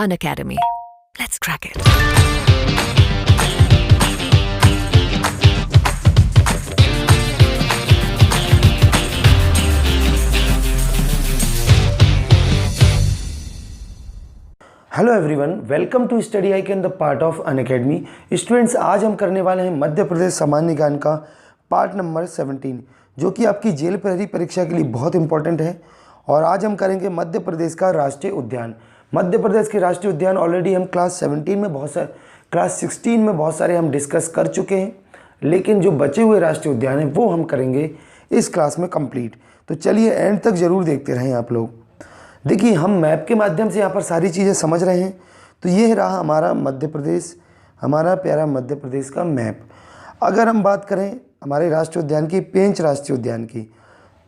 Unacademy. Let's crack it. Hello everyone, welcome to Study Icon the part of Unacademy. Students, आज हम करने वाले हैं मध्य प्रदेश सामान्य ज्ञान का पार्ट नंबर 17, जो कि आपकी जेल प्रहरी परीक्षा के लिए बहुत इंपॉर्टेंट है। और आज हम करेंगे मध्य प्रदेश का राष्ट्रीय उद्यान। मध्य प्रदेश के राष्ट्रीय उद्यान ऑलरेडी हम क्लास 16 में क्लास 16 में बहुत सारे हम डिस्कस कर चुके हैं, लेकिन जो बचे हुए राष्ट्रीय उद्यान हैं वो हम करेंगे इस क्लास में कंप्लीट। तो चलिए एंड तक ज़रूर देखते रहें आप लोग। देखिए, हम मैप के माध्यम से यहाँ पर सारी चीज़ें समझ रहे हैं। तो ये रहा हमारा मध्य प्रदेश, हमारा प्यारा मध्य प्रदेश का मैप। अगर हम बात करें हमारे राष्ट्रीय उद्यान की, पेंच राष्ट्रीय उद्यान की,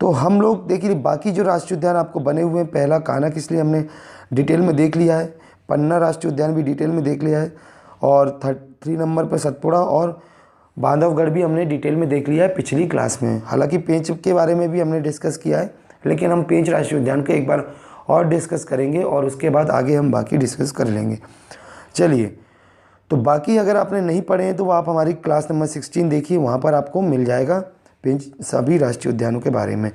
तो हम लोग देखिए बाकी जो राष्ट्रीय उद्यान आपको बने हुए हैं, पहला कानक इसलिए हमने डिटेल में देख लिया है, पन्ना राष्ट्रीय उद्यान भी डिटेल में देख लिया है, और 3 नंबर पर सतपुड़ा और बांधवगढ़ भी हमने डिटेल में देख लिया है पिछली क्लास में। हालांकि पेंच के बारे में भी हमने डिस्कस किया है, लेकिन हम पेंच राष्ट्रीय उद्यान को एक बार और डिस्कस करेंगे और उसके बाद आगे हम बाकी डिस्कस कर लेंगे। चलिए, तो बाकी अगर आपने नहीं पढ़े हैं तो आप हमारी क्लास नंबर 16 देखिए, वहाँ पर आपको मिल जाएगा पेंच सभी राष्ट्रीय उद्यानों के बारे में।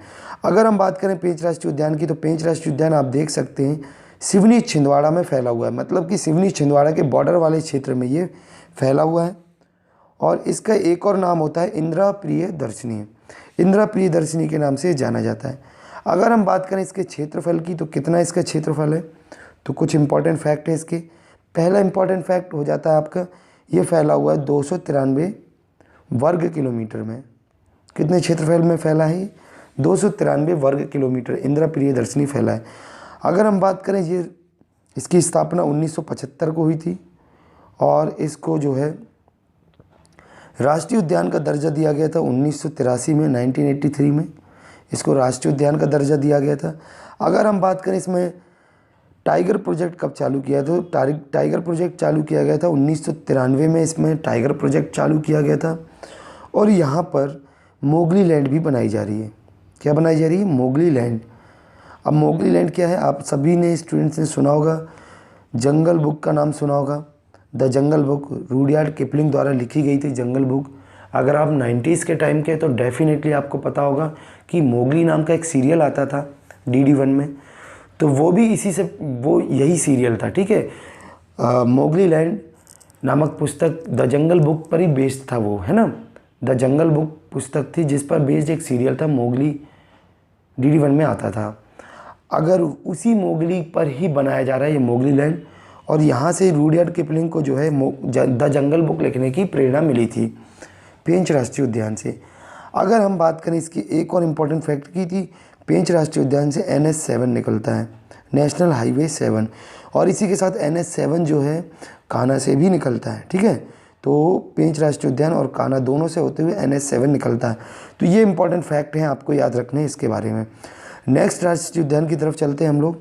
अगर हम बात करें पेंच राष्ट्रीय उद्यान की, तो पेंच राष्ट्रीय उद्यान आप देख सकते हैं सिवनी छिंदवाड़ा में फैला हुआ है, मतलब कि सिवनी छिंदवाड़ा के बॉर्डर वाले क्षेत्र में ये फैला हुआ है। और इसका एक और नाम होता है इंदिरा प्रियदर्शिनी। इंदिरा प्रियदर्शिनी के नाम से जाना जाता है। अगर हम बात करें इसके क्षेत्रफल की, तो कितना इसका क्षेत्रफल है, तो कुछ इंपॉर्टेंट फैक्ट है इसके। पहला इंपॉर्टेंट फैक्ट हो जाता है आपका, ये फैला हुआ है 293 वर्ग किलोमीटर में। कितने क्षेत्रफल में फैला है? 293 वर्ग किलोमीटर इंदिरा प्रियदर्शिनी फैला है। अगर हम बात करें, ये इसकी स्थापना 1975 को हुई थी, और इसको जो है राष्ट्रीय उद्यान का दर्जा दिया गया था 1983 में, 1983 में इसको राष्ट्रीय उद्यान का दर्जा दिया गया था। अगर हम बात करें इसमें टाइगर प्रोजेक्ट कब चालू किया, तो टाइगर प्रोजेक्ट चालू किया गया था 1993 में, इसमें टाइगर प्रोजेक्ट चालू किया गया था। और यहाँ पर मोगली लैंड भी बनाई जा रही है। क्या बनाई जा रही है? Mowgli land. अब मोगली लैंड क्या है, आप सभी ने स्टूडेंट्स ने सुना होगा, जंगल बुक का नाम सुना होगा, the jungle book, Rudyard Kipling द्वारा लिखी गई थी जंगल बुक। अगर आप 90s के टाइम के, तो डेफिनेटली आपको पता होगा कि मोगली नाम का एक सीरियल आता था DD1 में, तो वो भी वो यही सीरियल था, ठीक है। मोगली लैंड नामक पुस्तक द जंगल बुक पर ही बेस्ड था वो, है ना। द जंगल बुक पुस्तक थी जिस पर बेस्ड एक सीरियल था, मोगली DD1 में आता था। अगर उसी मोगली पर ही बनाया जा रहा है ये मोगली लैंड, और यहाँ से रुडयार्ड किपलिंग को जो है द जंगल बुक लिखने की प्रेरणा मिली थी पेंच राष्ट्रीय उद्यान से। अगर हम बात करें इसकी एक और इम्पॉर्टेंट फैक्ट की थी, पेंच राष्ट्रीय उद्यान से NH7 निकलता है, नेशनल हाईवे 7, और इसी के साथ NH7 जो है कान्हा से भी निकलता है, ठीक है। तो पेंच राष्ट्रीय उद्यान और कान्हा दोनों से होते हुए NH7 निकलता है। तो ये इंपॉर्टेंट फैक्ट हैं, आपको याद रखने हैं इसके बारे में। नेक्स्ट राष्ट्रीय उद्यान की तरफ चलते हैं हम लोग।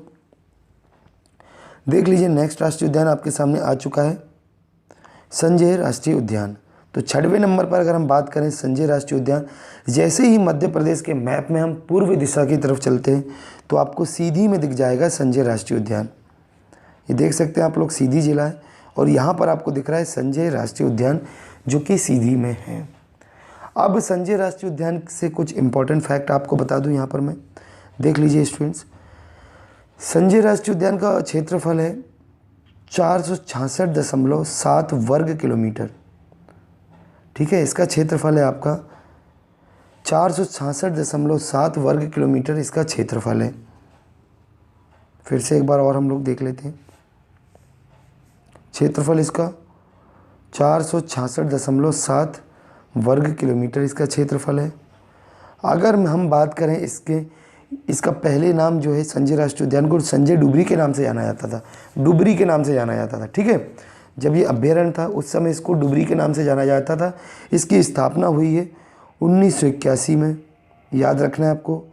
देख लीजिए, नेक्स्ट राष्ट्रीय उद्यान आपके सामने आ चुका है, संजय राष्ट्रीय उद्यान। तो 6वें नंबर पर अगर हम बात करें संजय राष्ट्रीय उद्यान, जैसे ही मध्य प्रदेश के मैप में हम पूर्व दिशा की तरफ चलते हैं, तो आपको सीधी में दिख जाएगा संजय राष्ट्रीय उद्यान। ये देख सकते हैं आप लोग, सीधी जिला है, और यहाँ पर आपको दिख रहा है संजय राष्ट्रीय उद्यान, जो कि सीधी में है। अब संजय राष्ट्रीय उद्यान से कुछ इंपॉर्टेंट फैक्ट आपको बता दूँ यहाँ पर मैं। देख लीजिए स्टूडेंट्स, संजय राष्ट्रीय उद्यान का क्षेत्रफल है 466.7 वर्ग किलोमीटर, ठीक है। इसका क्षेत्रफल है आपका 466.7 वर्ग किलोमीटर, इसका क्षेत्रफल है। फिर से एक बार और हम लोग देख लेते हैं, क्षेत्रफल इसका 466.7 वर्ग किलोमीटर इसका क्षेत्रफल है। अगर हम बात करें इसका पहले नाम जो है संजय राष्ट्रीय उद्यान को संजय डुबरी के नाम से जाना जाता था, डुबरी के नाम से जाना जाता था, ठीक है। जब ये अभ्यारण्य था उस समय इसको डुबरी के नाम से जाना जाता था। इसकी स्थापना हुई है 1981 में, याद रखना है आपको।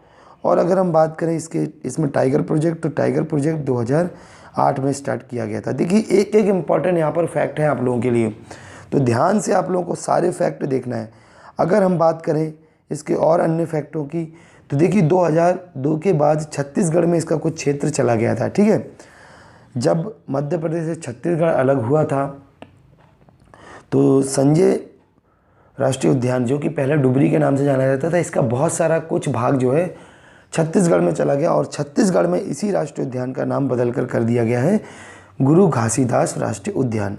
और अगर हम बात करें इसमें टाइगर प्रोजेक्ट, तो टाइगर प्रोजेक्ट 2008 में स्टार्ट किया गया था। देखिए, एक एक इम्पॉर्टेंट यहाँ पर फैक्ट है आप लोगों के लिए, तो ध्यान से आप लोगों को सारे फैक्ट देखना है। अगर हम बात करें इसके और अन्य फैक्टों की, तो देखिए 2002 के बाद छत्तीसगढ़ में इसका कुछ क्षेत्र चला गया था, ठीक है। जब मध्य प्रदेश से छत्तीसगढ़ अलग हुआ था तो संजय राष्ट्रीय उद्यान, जो कि पहले डुबरी के नाम से जाना जाता था, इसका बहुत सारा कुछ भाग जो है छत्तीसगढ़ में चला गया और छत्तीसगढ़ में इसी राष्ट्रीय उद्यान का नाम बदल कर दिया गया है गुरु घासीदास राष्ट्रीय उद्यान।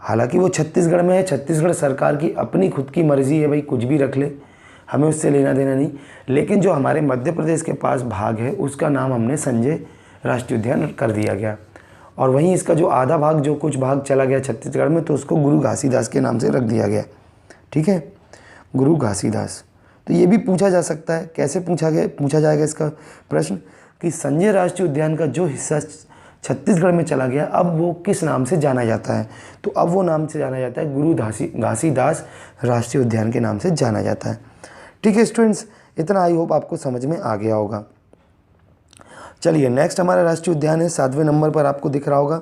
हालांकि वो छत्तीसगढ़ में है, छत्तीसगढ़ सरकार की अपनी खुद की मर्जी है, भाई कुछ भी रख ले, हमें उससे लेना देना नहीं। लेकिन जो हमारे मध्य प्रदेश के पास भाग है उसका नाम हमने संजय राष्ट्रीय उद्यान कर दिया गया, और वहीं इसका जो आधा भाग, जो कुछ भाग चला गया छत्तीसगढ़ में, तो उसको गुरु घासीदास के नाम से रख दिया गया। ठीक है, गुरु घासीदास। तो ये भी पूछा जा सकता है, कैसे पूछा जाएगा इसका प्रश्न कि संजय राष्ट्रीय उद्यान का जो हिस्सा छत्तीसगढ़ में चला गया अब वो किस नाम से जाना जाता है। तो अब वो नाम से जाना जाता है गुरु घासीदास राष्ट्रीय उद्यान के नाम से जाना जाता है। ठीक है स्टूडेंट्स, इतना आई होप आपको समझ में आ गया होगा। चलिए नेक्स्ट हमारा राष्ट्रीय उद्यान है 7वें नंबर पर, आपको दिख रहा होगा।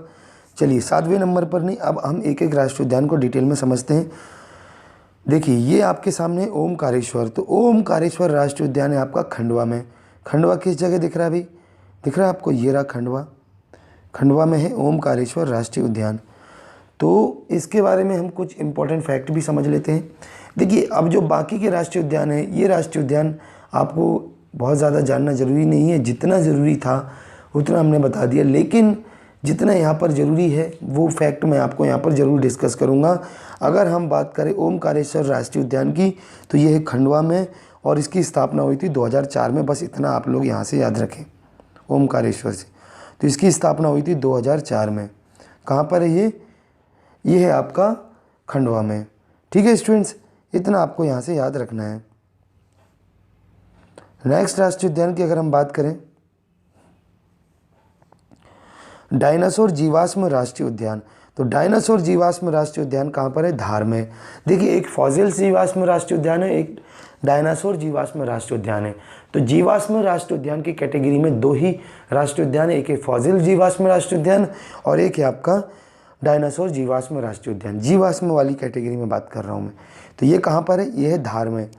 चलिए 7वें नंबर पर नहीं, अब हम एक एक राष्ट्रीय उद्यान को डिटेल में समझते हैं। देखिए ये आपके सामने ओमकारेश्वर, तो ओमकारेश्वर राष्ट्रीय उद्यान है आपका खंडवा में। खंडवा किस जगह दिख रहा है भाई, दिख रहा है आपको, ये रहा खंडवा, खंडवा में है ओमकारेश्वर राष्ट्रीय उद्यान। तो इसके बारे में हम कुछ इंपॉर्टेंट फैक्ट भी समझ लेते हैं। देखिए अब जो बाकी के राष्ट्रीय उद्यान है, ये राष्ट्रीय उद्यान आपको बहुत ज़्यादा जानना ज़रूरी नहीं है, जितना ज़रूरी था उतना हमने बता दिया, लेकिन जितना यहाँ पर ज़रूरी है वो फैक्ट मैं आपको यहाँ पर ज़रूर डिस्कस करूँगा। अगर हम बात करें ओमकारेश्वर राष्ट्रीय उद्यान की, तो ये है खंडवा में और इसकी स्थापना हुई थी 2004 में। बस इतना आप लोग यहाँ से याद रखें, ओमकारेश्वर से। तो इसकी स्थापना हुई थी 2004 में। कहाँ पर है ये है आपका खंडवा में। ठीक है स्टूडेंट्स, इतना आपको यहाँ से याद रखना है। नेक्स्ट राष्ट्रीय उद्यान की अगर हम बात करें, डायनासोर जीवाश्म राष्ट्रीय उद्यान। तो डायनासोर जीवाश्म राष्ट्रीय उद्यान कहाँ पर है, धार में। देखिए एक फॉसिल जीवाश्म राष्ट्रीय उद्यान है, एक डायनासोर जीवाश्म राष्ट्रीय उद्यान है। तो जीवाश्म राष्ट्रीय उद्यान की कैटेगरी में दो ही राष्ट्रीय उद्यान है, एक है फॉसिल जीवाश्म राष्ट्रीय उद्यान और एक है आपका डायनासोर जीवाश्म राष्ट्रीय उद्यान। जीवाश्म वाली कैटेगरी में बात कर रहा हूँ मैं। तो ये कहाँ पर है, ये है धार में,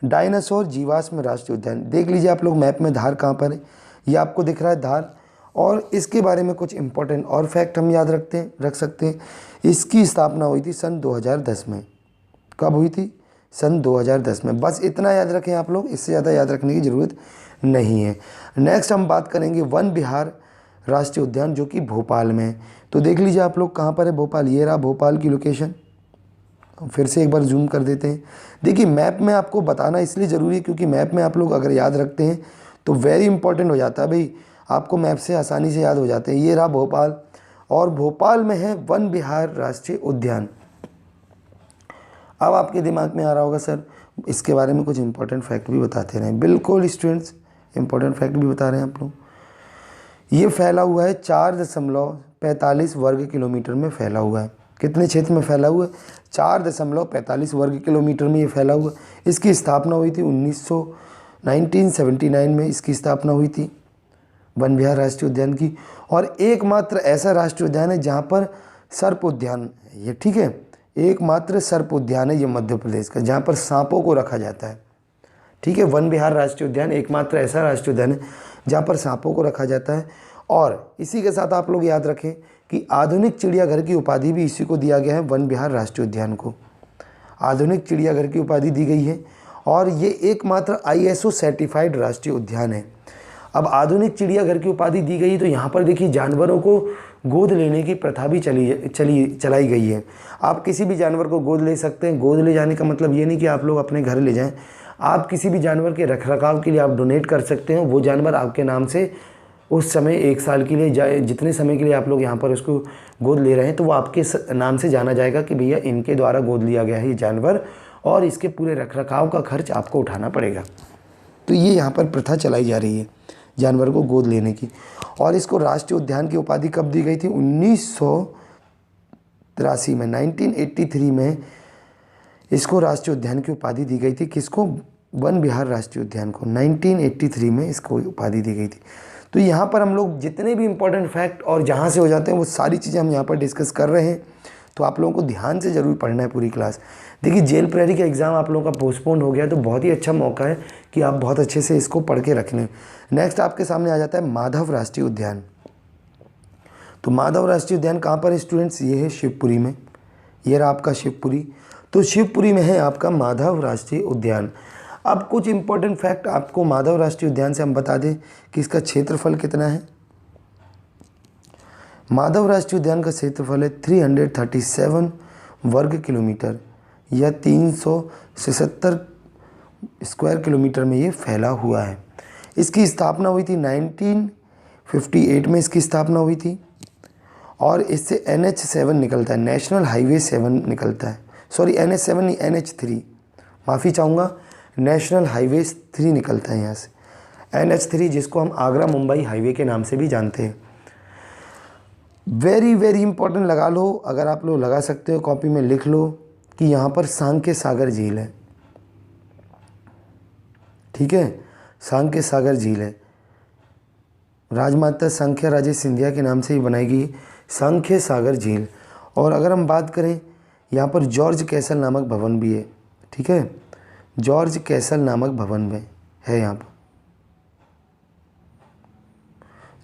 डायनासोर जीवाश्म राष्ट्रीय उद्यान। देख लीजिए आप लोग मैप में धार कहाँ पर है, ये आपको दिख रहा है धार। और इसके बारे में कुछ इंपॉर्टेंट और फैक्ट हम याद रख सकते हैं। इसकी स्थापना हुई थी सन 2010 में। कब हुई थी, सन 2010 में। बस इतना याद रखें आप लोग, इससे ज़्यादा याद रखने की ज़रूरत नहीं है। नेक्स्ट हम बात करेंगे वन विहार राष्ट्रीय उद्यान, जो कि भोपाल में है। तो देख लीजिए आप लोग कहाँ पर है, भोपाल, ये रहा भोपाल की लोकेशन। फिर से एक बार जूम कर देते हैं। देखिए मैप में आपको बताना इसलिए ज़रूरी है क्योंकि मैप में आप लोग अगर याद रखते हैं तो वेरी इंपॉर्टेंट हो जाता है भाई, आपको मैप से आसानी से याद हो जाते हैं। ये रहा भोपाल और भोपाल में है वन विहार राष्ट्रीय उद्यान। अब आपके दिमाग में आ रहा होगा सर इसके बारे में कुछ इंपॉर्टेंट फैक्ट भी बताते रहें। बिल्कुल स्टूडेंट्स, इंपॉर्टेंट फैक्ट भी बता रहे हैं आप लोग। ये फैला हुआ है 4.45 वर्ग किलोमीटर में फैला हुआ है। कितने क्षेत्र में फैला हुआ है, 4.45 वर्ग किलोमीटर में ये फैला हुआ। इसकी स्थापना हुई थी 1979 में इसकी स्थापना हुई थी वन विहार राष्ट्रीय उद्यान की। और एकमात्र ऐसा राष्ट्रीय उद्यान है जहाँ पर सर्प उद्यान है ये। ठीक है, एकमात्र सर्प उद्यान है ये मध्य प्रदेश का, जहाँ पर सांपों को रखा जाता है। ठीक है, वन विहार राष्ट्रीय उद्यान एकमात्र ऐसा राष्ट्रीय उद्यान है जहाँ पर सांपों को रखा जाता है। और इसी के साथ आप लोग याद रखें कि आधुनिक चिड़ियाघर की उपाधि भी इसी को दिया गया है, वन विहार राष्ट्रीय उद्यान को आधुनिक चिड़ियाघर की उपाधि दी गई है। और ये एकमात्र ISO सर्टिफाइड राष्ट्रीय उद्यान है। अब आधुनिक चिड़ियाघर की उपाधि दी गई तो यहाँ पर देखिए जानवरों को गोद लेने की प्रथा भी चलाई गई है। आप किसी भी जानवर को गोद ले सकते हैं। गोद ले जाने का मतलब ये नहीं कि आप लोग अपने घर ले जाएं, आप किसी भी जानवर के रखरखाव के लिए आप डोनेट कर सकते हैं। वो जानवर आपके नाम से उस समय 1 साल के लिए जितने समय के लिए आप लोग यहाँ पर उसको गोद ले रहे हैं तो वो आपके नाम से जाना जाएगा कि भैया इनके द्वारा गोद लिया गया है ये जानवर, और इसके पूरे रखरखाव का खर्च आपको उठाना पड़ेगा। तो ये यहाँ पर प्रथा चलाई जा रही है जानवर को गोद लेने की। और इसको राष्ट्रीय उद्यान की उपाधि कब दी गई थी, 1983 में, 1983 में इसको राष्ट्रीय उद्यान की उपाधि दी गई थी। किसको, वन विहार राष्ट्रीय उद्यान को 1983 में इसको उपाधि दी गई थी। तो यहाँ पर हम लोग जितने भी इंपॉर्टेंट फैक्ट और जहाँ से हो जाते हैं वो सारी चीज़ें हम यहाँ पर डिस्कस कर रहे हैं। तो आप लोगों को ध्यान से ज़रूर पढ़ना है पूरी क्लास। देखिए जेल प्रहरी का एग्ज़ाम आप लोगों का पोस्टपोन हो गया तो बहुत ही अच्छा मौका है कि आप बहुत अच्छे से इसको पढ़ के रख लें। नेक्स्ट आपके सामने आ जाता है माधव राष्ट्रीय उद्यान। तो माधव राष्ट्रीय उद्यान कहाँ पर है स्टूडेंट्स? ये है शिवपुरी में। ये रहा आपका शिवपुरी। तो शिवपुरी में है आपका माधव राष्ट्रीय उद्यान। अब कुछ इंपॉर्टेंट फैक्ट आपको माधव राष्ट्रीय उद्यान से हम बता दें कि इसका क्षेत्रफल कितना है। माधव राष्ट्रीय उद्यान का क्षेत्रफल है 337 वर्ग किलोमीटर या 377 स्क्वायर किलोमीटर में ये फैला हुआ है। इसकी स्थापना हुई थी 1958 में इसकी स्थापना हुई थी और इससे NH7 निकलता है, नेशनल हाईवे 7 निकलता है। सॉरी NH7 नहीं, NH3, माफ़ी चाहूँगा, नेशनल हाईवे 3 निकलता है यहाँ से, NH3, जिसको हम आगरा मुंबई हाईवे के नाम से भी जानते हैं। वेरी वेरी इंपॉर्टेंट लगा लो, अगर आप लोग लगा सकते हो कॉपी में लिख लो कि यहाँ पर सांख्य सागर झील है। ठीक है, सांख्य सागर झील है, राजमाता सांख्या राजे सिंधिया के नाम से ही बनाई गई सांख्य सागर झील। और अगर हम बात करें, यहाँ पर जॉर्ज कैसल नामक भवन भी है। ठीक है, जॉर्ज कैसल नामक भवन में है, यहाँ पर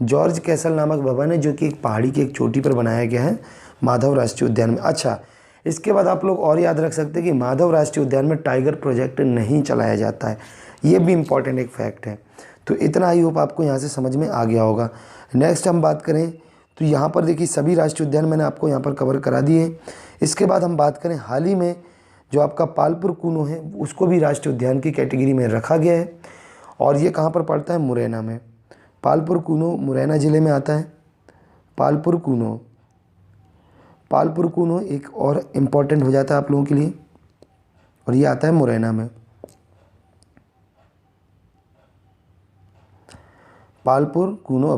जॉर्ज कैसल नामक भवन है जो कि एक पहाड़ी की एक चोटी पर बनाया गया है माधव राष्ट्रीय उद्यान में। अच्छा, इसके बाद आप लोग और याद रख सकते हैं कि माधव राष्ट्रीय उद्यान में टाइगर प्रोजेक्ट नहीं चलाया जाता है। ये भी इम्पॉर्टेंट एक फैक्ट है। तो इतना आई होप आपको यहाँ से समझ में आ गया होगा। नेक्स्ट हम बात करें तो यहाँ पर देखिए सभी राष्ट्रीय उद्यान मैंने आपको यहाँ पर कवर करा दिए। इसके बाद हम बात करें, हाल ही में जो आपका पालपुर कूनो है उसको भी राष्ट्रीय उद्यान की कैटेगरी में रखा गया है और ये कहाँ पर पड़ता है? मुरैना में। पालपुर कूनो मुरैना ज़िले में आता है। पालपुर कूनो एक और इम्पॉर्टेंट हो जाता है आप लोगों के लिए, और ये आता है मुरैना में। पालपुर कूनो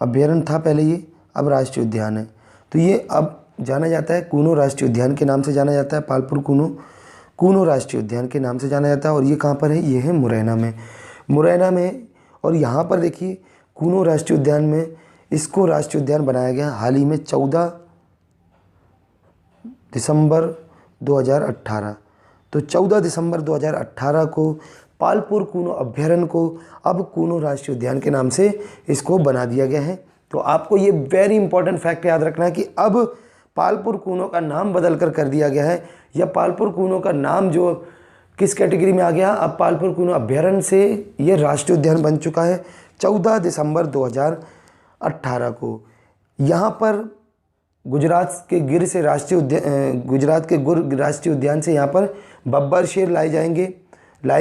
अभ्यारण्य था पहले, ये अब राष्ट्रीय उद्यान है। तो ये अब जाना जाता है कूनो राष्ट्रीय उद्यान के नाम से जाना जाता है। पालपुर कूनो राष्ट्रीय उद्यान के नाम से जाना जाता है। और ये कहाँ पर है? ये है मुरैना में। और यहाँ पर देखिए कूनो राष्ट्रीय उद्यान में इसको राष्ट्रीय उद्यान बनाया गया हाल ही में 14 दिसंबर 2018। तो 14 दिसंबर 2018 को पालपुर कूनो अभ्यारण्य को अब कूनो राष्ट्रीय उद्यान के नाम से इसको बना दिया गया है। तो आपको ये वेरी इंपॉर्टेंट फैक्ट याद रखना है कि अब पालपुर कूनो का नाम बदल कर दिया गया है, या पालपुर कूनो का नाम जो किस कैटेगरी में आ गया? अब पालपुर कूनो अभ्यारण्य से ये राष्ट्रीय उद्यान बन चुका है 14 दिसंबर 2018 को। यहाँ पर गुजरात के गिर राष्ट्रीय उद्यान से यहाँ पर बब्बर शेर लाए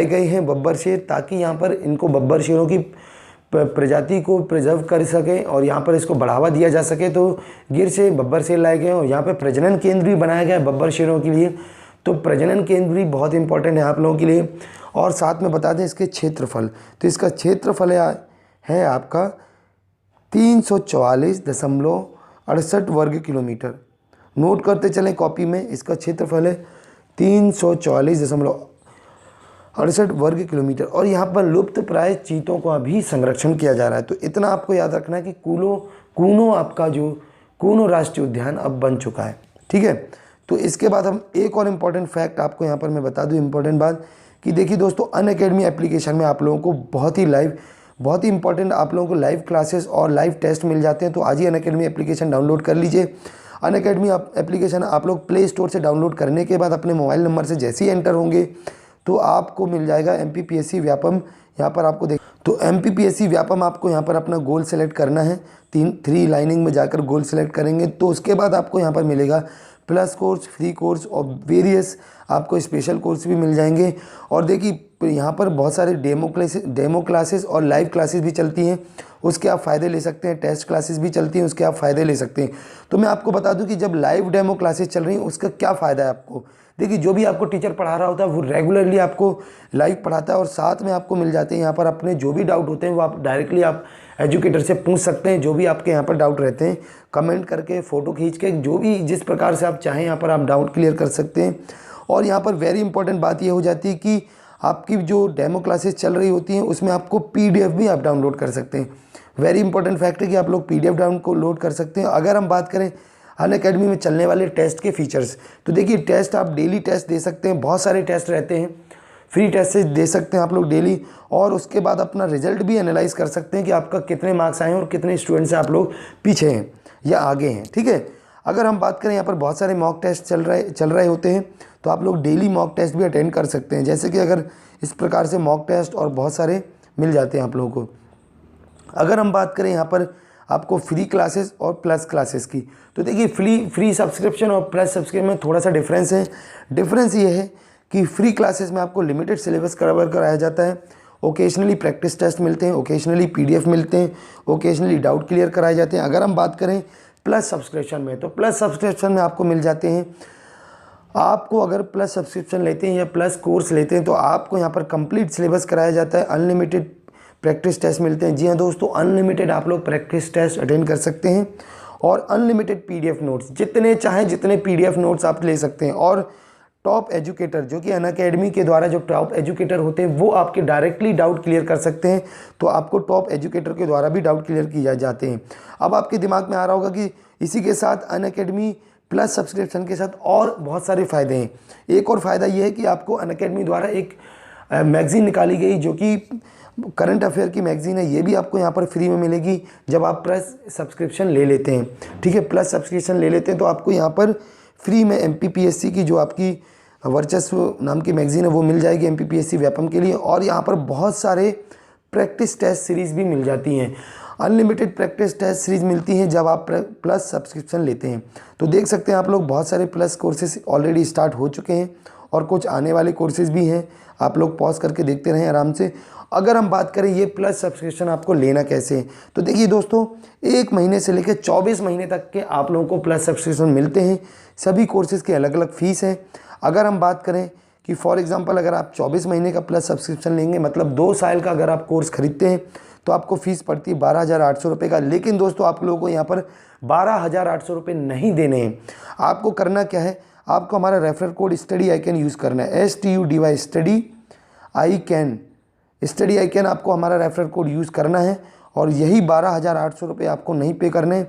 गए हैं बब्बर शेर, ताकि यहाँ पर इनको बब्बर शेरों की प्रजाति को प्रिजर्व कर सकें और यहाँ पर इसको बढ़ावा दिया जा सके। तो गिर से बब्बर शेर लाए गए हैं और यहाँ पर प्रजनन केंद्र भी बनाया गया है बब्बर शेरों के लिए। तो प्रजनन केंद्र भी बहुत इंपॉर्टेंट है आप लोगों के लिए। और साथ में बता दें इसके क्षेत्रफल, तो इसका क्षेत्रफल है आपका 344.68 वर्ग किलोमीटर। नोट करते चलें कॉपी में, इसका क्षेत्रफल है 344.68 वर्ग किलोमीटर। और यहाँ पर लुप्त प्राय चीतों का भी संरक्षण किया जा रहा है। तो इतना आपको याद रखना है कि कूनो आपका जो कूनो राष्ट्रीय उद्यान अब बन चुका है। ठीक है, तो इसके बाद हम एक और इम्पॉर्टेंट फैक्ट आपको यहाँ पर मैं बता दूँ, इम्पॉर्टेंट बात कि देखिए दोस्तों, अनअकैडमी एप्लीकेशन में आप लोगों को बहुत ही इंपॉर्टेंट आप लोगों को लाइव क्लासेस और लाइव टेस्ट मिल जाते हैं। तो आज ही अनअकैडमी एप्लीकेशन डाउनलोड कर लीजिए। अनअकैडमी एप्लीकेशन आप लोग प्ले स्टोर से डाउनलोड करने के बाद अपने मोबाइल नंबर से जैसे ही एंटर होंगे तो आपको मिल जाएगा MPPSC व्यापम। यहाँ पर आपको तो MPPSC व्यापम आपको यहाँ पर अपना गोल सेलेक्ट करना है। 3 लाइनिंग में जाकर गोल सेलेक्ट करेंगे तो उसके बाद आपको यहाँ पर मिलेगा प्लस कोर्स, फ्री कोर्स और वेरियस आपको स्पेशल कोर्स भी मिल जाएंगे। और देखिए यहाँ पर बहुत सारे डेमो क्लासेस और लाइव क्लासेस भी चलती हैं, उसके आप फ़ायदे ले सकते हैं। टेस्ट क्लासेस भी चलती हैं, उसके आप फ़ायदे ले सकते हैं। तो मैं आपको बता दूं कि जब लाइव डेमो क्लासेस चल रही हैं उसका क्या फ़ायदा है आपको। देखिए जो भी आपको टीचर पढ़ा रहा होता है वो रेगुलरली आपको लाइव पढ़ाता है और साथ में आपको मिल जाते हैं यहाँ पर अपने जो भी डाउट होते हैं वो आप डायरेक्टली आप एजुकेटर से पूछ सकते हैं। जो भी आपके यहाँ पर डाउट रहते हैं कमेंट करके, फ़ोटो खींच के, जो भी जिस प्रकार से आप चाहें यहाँ पर आप डाउट क्लियर कर सकते हैं। और यहाँ पर वेरी इंपॉर्टेंट बात ये हो जाती है कि आपकी जो डेमो क्लासेस चल रही होती हैं उसमें आपको PDF भी आप डाउनलोड कर सकते हैं। वेरी इंपॉर्टेंट फैक्ट है कि आप लोग PDF डाउनलोड कर सकते हैं। अगर हम बात करें अनअकैडमी में चलने वाले टेस्ट के फीचर्स, तो देखिए टेस्ट आप डेली टेस्ट दे सकते हैं, बहुत सारे टेस्ट रहते हैं। फ्री टेस्ट दे सकते हैं आप लोग डेली, और उसके बाद अपना रिजल्ट भी एनालाइज कर सकते हैं कि आपका कितने मार्क्स आए हैं और कितने स्टूडेंट से आप लोग पीछे हैं या आगे हैं। ठीक है, अगर हम बात करें यहाँ पर बहुत सारे मॉक टेस्ट चल रहे होते हैं, तो आप लोग डेली मॉक टेस्ट भी अटेंड कर सकते हैं। जैसे कि अगर इस प्रकार से मॉक टेस्ट और बहुत सारे मिल जाते हैं आप लोगों को। अगर हम बात करें यहाँ पर आपको फ्री क्लासेस और प्लस क्लासेस की, तो देखिए फ्री सब्सक्रिप्शन और प्लस सब्सक्रिप्शन में थोड़ा सा डिफरेंस है। डिफरेंस ये है कि फ्री क्लासेस में आपको लिमिटेड सिलेबस कवर कराया जाता है, ओकेजनली प्रैक्टिस टेस्ट मिलते हैं, ओकेजनली PDF मिलते हैं, ओकेजनली डाउट क्लियर कराए जाते हैं। अगर हम बात करें प्लस सब्सक्रिप्शन में, तो प्लस सब्सक्रिप्शन में आपको मिल जाते हैं, आपको अगर प्लस सब्सक्रिप्शन लेते हैं या प्लस कोर्स लेते हैं तो आपको यहाँ पर कंप्लीट सिलेबस कराया जाता है, अनलिमिटेड प्रैक्टिस टेस्ट मिलते हैं। जी हाँ दोस्तों, अनलिमिटेड आप लोग प्रैक्टिस टेस्ट अटेंड कर सकते हैं और अनलिमिटेड PDF नोट्स, जितने चाहें जितने PDF नोट्स आप ले सकते हैं। और टॉप एजुकेटर, जो कि अनअकैडमी के द्वारा जो टॉप एजुकेटर होते हैं वो आपके डायरेक्टली डाउट क्लियर कर सकते हैं, तो आपको टॉप एजुकेटर के द्वारा भी डाउट क्लियर किए जाते हैं। अब आपके दिमाग में आ रहा होगा कि इसी के साथ अनअकैडमी प्लस सब्सक्रिप्शन के साथ और बहुत सारे फ़ायदे हैं। एक और फ़ायदा ये है कि आपको अनअकैडमी द्वारा एक मैगज़ीन निकाली गई जो कि करंट अफेयर की मैगज़ीन है, ये भी आपको यहाँ पर फ्री में मिलेगी जब आप प्लस सब्सक्रिप्शन ले लेते हैं। ठीक है, प्लस सब्सक्रिप्शन ले लेते हैं तो आपको यहाँ पर फ्री में MPPSC की जो आपकी वर्चस्व नाम की मैगज़ीन है वो मिल जाएगी MPPSC व्यापम के लिए। और यहाँ पर बहुत सारे प्रैक्टिस टेस्ट सीरीज़ भी मिल जाती हैं, अनलिमिटेड प्रैक्टिस टेस्ट सीरीज़ मिलती हैं जब आप प्लस सब्सक्रिप्शन लेते हैं। तो देख सकते हैं आप लोग, बहुत सारे प्लस कोर्सेज ऑलरेडी स्टार्ट हो चुके हैं और कुछ आने वाले कोर्सेज भी हैं। आप लोग पॉज करके देखते रहें आराम से। अगर हम बात करें ये प्लस सब्सक्रिप्शन आपको लेना कैसे है, तो देखिए दोस्तों, 1 महीने से लेकर 24 महीने तक के आप लोगों को प्लस सब्सक्रिप्शन मिलते हैं। सभी कोर्सेज़ की अलग अलग फ़ीस है। अगर हम बात करें कि फॉर एग्जांपल अगर आप 24 महीने का प्लस सब्सक्रिप्शन लेंगे, मतलब 2 साल का अगर आप कोर्स खरीदते हैं, तो आपको फ़ीस पड़ती है 12,800 रुपये का। लेकिन दोस्तों, आप लोगों को यहाँ पर 12,800 रुपये नहीं देने हैं। आपको करना क्या है, आपको हमारा referral code study I can use करना है, STUDY स्टडी आई कैन आपको हमारा रेफरल कोड यूज़ करना है और यही 12,800 रुपये आपको नहीं पे करने।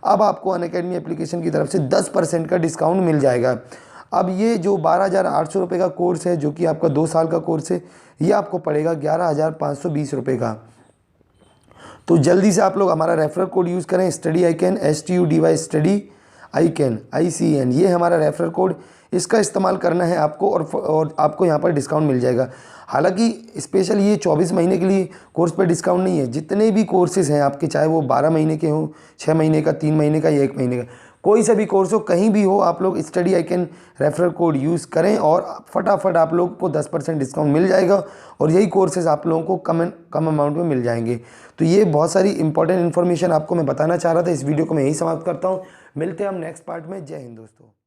अब आपको अनअकैडमी एप्लीकेशन की तरफ से 10% का डिस्काउंट मिल जाएगा। अब ये जो 12,800 रुपये का कोर्स है, जो कि आपका 2 साल का कोर्स है, ये आपको पड़ेगा 11,520 रुपये का। तो जल्दी से आप लोग हमारा रेफरल कोड यूज़ करें, study I can, STUDY study I can ICN, ये हमारा रेफरल कोड, इसका इस्तेमाल करना है आपको और आपको यहाँ पर डिस्काउंट मिल जाएगा। हालांकि स्पेशल ये 24 महीने के लिए कोर्स पर डिस्काउंट नहीं है, जितने भी कोर्सेज़ हैं आपके, चाहे वो 12 महीने के हों, 6 महीने का, 3 महीने का या 1 महीने का, कोई सा भी कोर्स हो, कहीं भी हो, आप लोग study I can referral code use करें और फटाफट आप लोग को 10% डिस्काउंट मिल जाएगा और यही कोर्सेज आप लोगों को कम अमाउंट में मिल जाएंगे। तो ये बहुत सारी इंपॉर्टेंट इन्फॉर्मेशन आपको मैं बताना चाह रहा था। इस वीडियो को मैं यही समाप्त करता हूँ। मिलते हैं हम नेक्स्ट पार्ट में। जय हिंद दोस्तों।